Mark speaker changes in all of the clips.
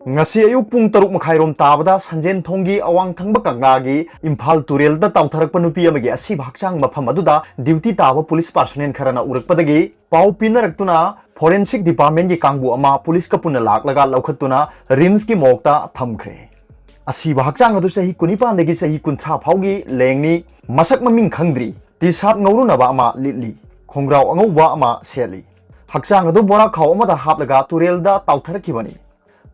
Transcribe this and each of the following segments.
Speaker 1: ngasi ayuk pung taruk makhairom tabada sanjen thongi awang thangba kangagi imphal turelda tautharakpa nupi amagi asiba hakchang mafam aduda duty taba police personnel kharana urakpadagi pau pinaraktuna forensic department gi kangbu ama police ka punna laklaga laukhatuna rims ki mokta thamkhre asiba hakchang adu sahi kunipan degi sahi kuntha phaugi lengni masak maming khangdri ti sap ngauruna ba ama litli khongrau angauba ama seli hakchang adu bora khaw ama da haplaga turelda tautharakibani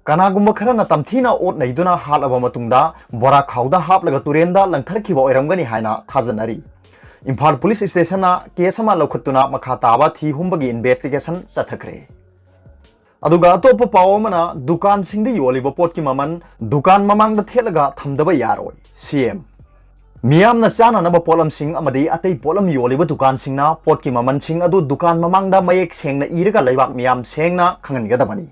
Speaker 1: kanagumba kharana tamthina ot naiduna halaba matungda bora khawda haplaga turenda langtharkiba oiramgani haina thajanari imphal police station na case ama lokhatuna makha taba thi humbagi investigation chathakre aduga atop pawamana dukan singdi yoliba pot ki maman dukan mamangda thelaga thamdaba yaroi cm miyamna chana naba polam sing amadi atei polam yoliba dukan singna pot ki maman sing adu dukan mamangda mayek sengna iraga laibak miyam sengna khangangadabani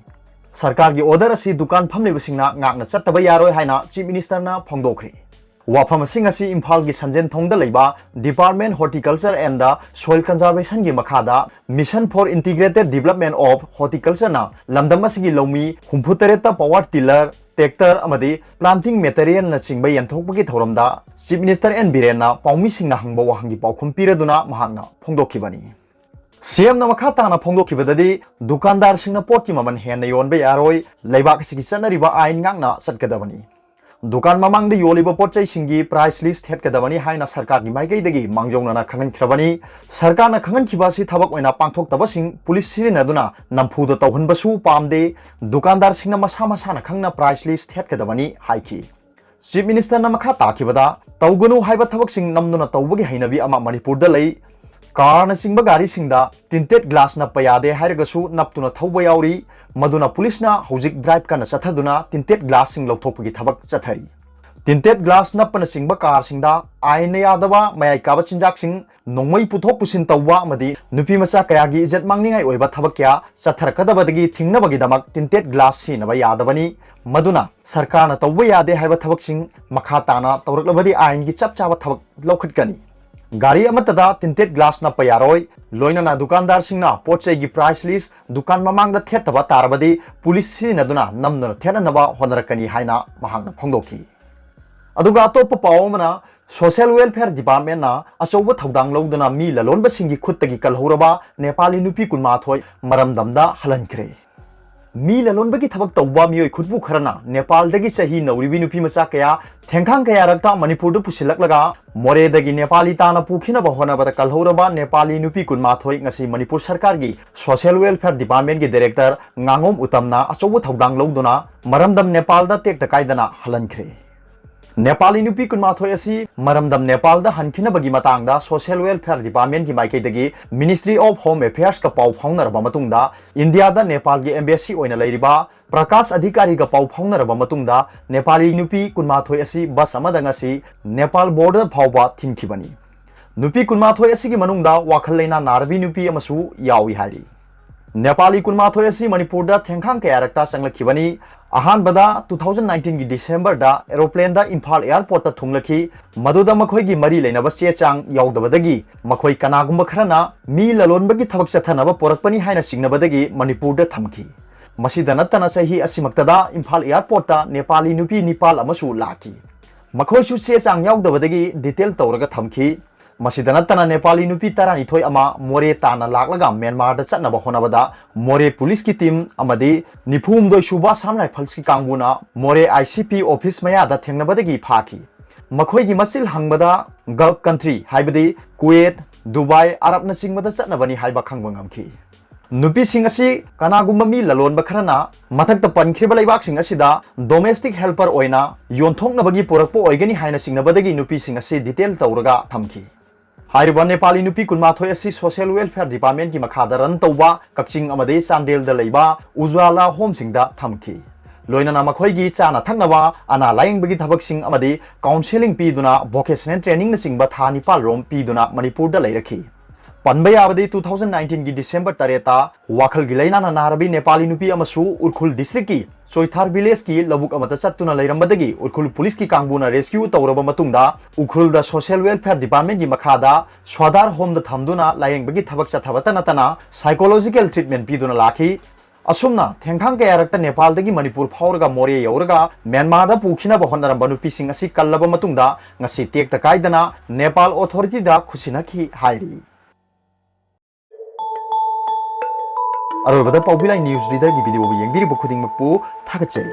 Speaker 1: सरकार की order असी दुकान फमलेबसिंगना ngakna chattaba yaroi haina chief minister na phongdokri wafam sing asi imphal gi sanjen thongda leiba department horticulture and the soil conservation gi makhada mission for integrated development of horticulture na lamdam asigi lomi humputareta power tiller tractor amadi planting material na chingba yanthokpagi thoramda chief minister n biren na paumi singna hangba wahangi paukhum piraduna mahakna phongdokhibani CM na makha tana phongdokhibadadi dukandar singna pot ki maman hen yonba yaroi leibak sigi chanariba ain ngakna chatkadabani dukan mamang de yoliba pot chai singi price list thetkadabani haina sarkar gi maigai dagi mangjongna na khangan khrabani sarkar na khangan khiba si thabak oina pangthok tabasing police sirina duna nampu da tawhan basu pamde dukandar singna masa masa na khangna price list thetkadabani haiki chief minister na makha takibada tawgunu haiba thabak sing namduna tawbagi hainabi ama manipur da lei car सिंग गाड़ी सिंगदा tinted glass na payade hairagasu naptuna thauba yauri maduna police na hojik drive kana chathaduna tinted glass sing lokthopagi thabak chathari tinted glass napana singba car singda aina yadaba mayai kaba chinjak sing nongmai puthok pusin tawwa amadi nupi macha kayagi ijat mangningai oiba thabak kya chatharakadabadagi thingnabagi damak tinted glass sinaba yadabani maduna sarkar na tawba yade haiba thabak sing makha tana tawraklabadi ain gi chap chaba thabak lokhatkani गाड़ी अमतदा tinted glass na payaroi loina na dukandar singna potchai gi price list dukan mamang da thetaba tarbadi police si naduna namna thenanaba honarakani haina mahangna phongdoki aduga top pawmana social welfare department na achoba thodang loduna mi lalonba singi khuttagi kalhoraba nepali nupi kunma thoi maramdamda halankre mi lalonbagi thabak tawba mioi khutbu kharana nepal dagi sahi nauribi nupi macha kaya thengkhang kaya rakta manipur du pusilaklaga more dagi nepali tana pukhina bahona bada kalhoraba nepali nupi kunma thoi ngasi manipur sarkar gi social welfare department gi director ngangom utamna achobu thodang loduna maramdam nepal da tek takaidana halankre Nepali nupi kunma thoi asi maramdam Nepal da hankhina bagi matangda social welfare department gi maikai dagi ministry of home affairs ka pau phaunaraba matungda India da Nepal gi embassy oina leiriba prakash adhikari ga pau phaunaraba matungda Nepali nupi kunma thoi asi bus amada ngasi Nepal border phauba thinkhibani nupi kunma thoi asi gi manungda wakhal leina narbi nupi amasu yawi hari Nepali kunma thoi asi Manipur da thengkhang kaya rakta changlakhibani ahan bada 2019 gi December da aeroplane da Imphal airport ta thunglakhi maduda makhoi gi mari leinaba che chang yaudabadagi makhoi kanagumba kharana mi lalonbagi thabak chathanaba porakpani haina singnabadagi Manipur da thamki masida natana sahi asimaktada Imphal airport ta Nepali nupi Nepal amasu laki makhoi su che chang yaudabadagi detail tawraga thamki masida natana Nepali nupi tarani thoi ama more tana laklaga Myanmar da chatnaba honabada more police ki team amadi nifum doi suba samlai phalski kangbuna more ICP office maya da thengnabadagi phaki makhoi gi masil hangbada Gulf country haibadi Kuwait Dubai Arab na singmada chatnabani haiba khangba ngamki nupi sing asi kanagumba mi lalon bakharana mathakta pankhriba laibak sing asida domestic helper oina yonthoknabagi porakpo oigani haina singnabadagi nupi sing asi detail tawraga thamki हाइरबा Nepali नुपी कुनमा थोय असि social welfare department की मखादा run तौबा Kakching अमदे Chandel the लैबा Ujwala home सिंगदा थमखी लोइना मखोयगी चाना थंगनबा अना लायंगबगी थबकसिंग अमदे counselling पीदुना vocational training न सिंगबा था निपाल रोम पीदुना Manipur the लैरखी पनबा याबदे 2019 की December 3 ता वाखल गिलैना नारबी Nepali नुपी अमसु उरखुल district की Soithar village ki labuk amata chattuna leirambadagi Ukhul police ki kangbuna rescue tawraba matungda Ukhulda social welfare department gi makhada Swadar home da thamduna layengbagi thabak chathabata natana psychological treatment piduna lakhi Asumna thengkhang ke yarakta Nepal dagi Manipur phawraga more yauraga Myanmar da pukhina ba honaramba nupi sing asi kallaba matungda ngasi tekta kaidana Nepal authority da khusina ki hairi Arobada Paobilai news leader gi video yengdiri bu khuding makpu thagatchari